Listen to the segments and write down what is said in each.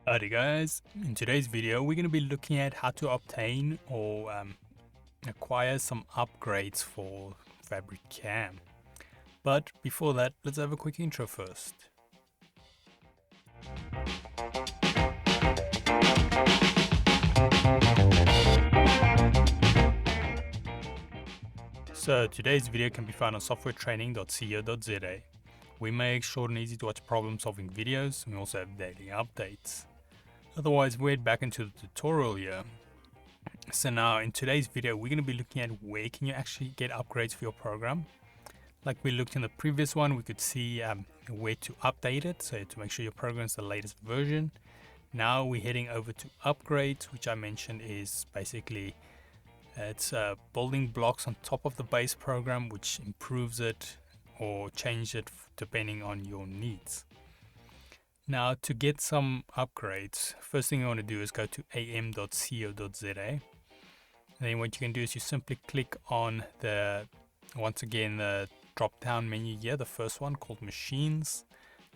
Alrighty guys, in today's video we're going to be looking at how to obtain or acquire some upgrades for FabriCAM. But before that, let's have a quick intro first. So today's video can be found on softwaretraining.co.za. We make short and easy to watch problem solving videos, and we also have daily updates. Otherwise, we're back into the tutorial here. So now in today's video, we're going to be looking at where can you actually get upgrades for your program. Like we looked in the previous one, we could see where to update it, so to make sure your program is the latest version. Now we're heading over to upgrades, which I mentioned is basically it's building blocks on top of the base program, which improves it or changes it depending on your needs. Now to get some upgrades, first thing you want to do is go to am.co.za. Then what you can do is you simply click on the, once again, the drop down menu here, the first one called machines.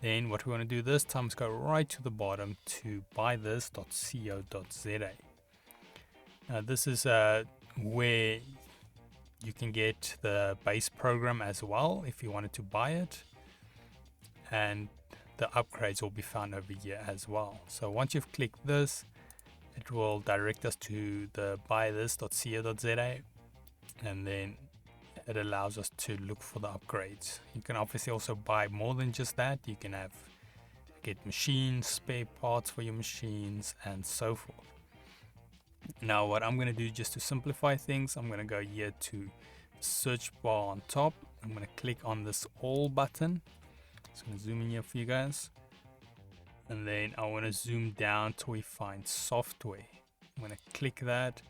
Then what we want to do this time is go right to the bottom to buythis.co.za. Now this is where you can get the base program as well if you wanted to buy it, and the upgrades will be found over here as well. So once you've clicked this, it will direct us to the buythis.co.za, and then it allows us to look for the upgrades. You can obviously also buy more than just that. You can get machines, spare parts for your machines, and so forth. Now what I'm going to do just to simplify things, I'm going to go here to search bar on top. I'm going to click on this all button. Just going to zoom in here for you guys, and then I want to zoom down till we find software. I'm going to click that,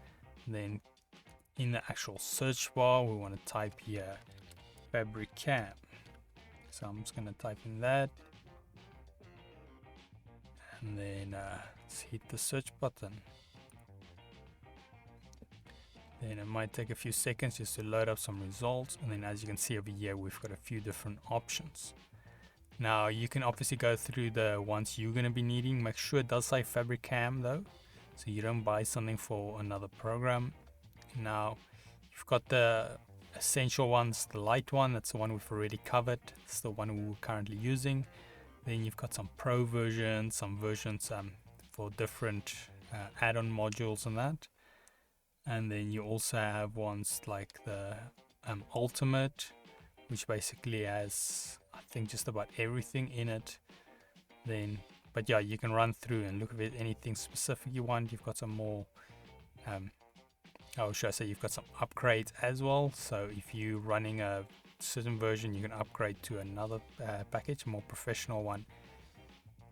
and then in the actual search bar we want to type here FabriCAM. So I'm just going to type in that, and then let's hit the search button. Then it might take a few seconds just to load up some results, and then as you can see over here we've got a few different options. Now you can obviously go through the ones you're going to be needing. Make sure it does say FabriCAM though, so you don't buy something for another program. Now you've got the essential ones, the light one, that's the one we've already covered. It's the one we're currently using. Then you've got some pro versions, some versions for different add-on modules and that. And then you also have ones like the ultimate, which basically has, I think, just about everything in it. Then, but yeah, you can run through and look at anything specific you want. You've got some more, should I say, you've got some upgrades as well. So if you're running a certain version, you can upgrade to another package, a more professional one,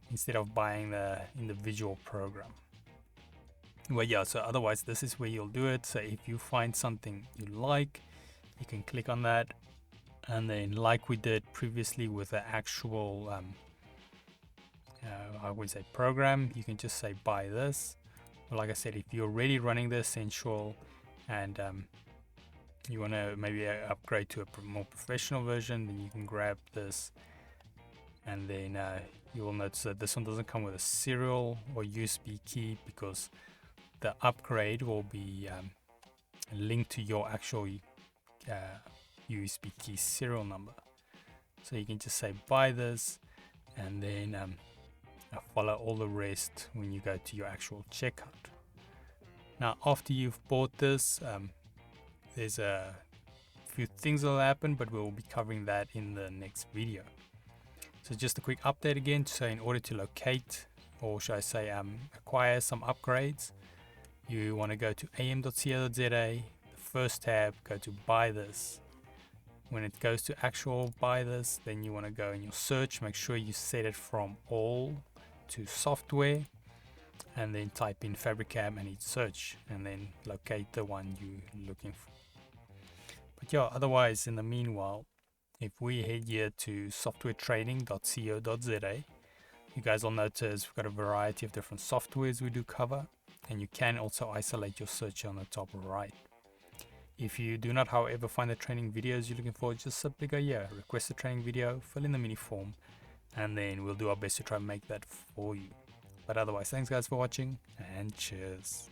instead of buying the individual program. Well, yeah, so otherwise this is where you'll do it. So if you find something you like, you can click on that, and then like we did previously with the actual I would say program, you can just say buy this. But like I said, if you're already running the essential and you want to maybe upgrade to a more professional version, then you can grab this, and then you will notice that this one doesn't come with a serial or USB key, because the upgrade will be linked to your actual USB key serial number. So you can just say buy this, and then follow all the rest when you go to your actual checkout. Now after you've bought this, there's a few things that will happen, but we'll be covering that in the next video. So just a quick update again. So in order to locate, or should I say acquire some upgrades, you want to go to am.co.za, the first tab, go to buy this. When it goes to actual buy this, then you want to go in your search, make sure you set it from all to software, and then type in FabriCAM and hit search, and then locate the one you're looking for. But yeah, otherwise in the meanwhile, if we head here to softwaretraining.co.za, you guys will notice we've got a variety of different softwares we do cover, and you can also isolate your search on the top right. If you do not, however, find the training videos you're looking for, just simply go here, request a training video, fill in the mini form, and then we'll do our best to try and make that for you. But otherwise, thanks guys for watching, and cheers.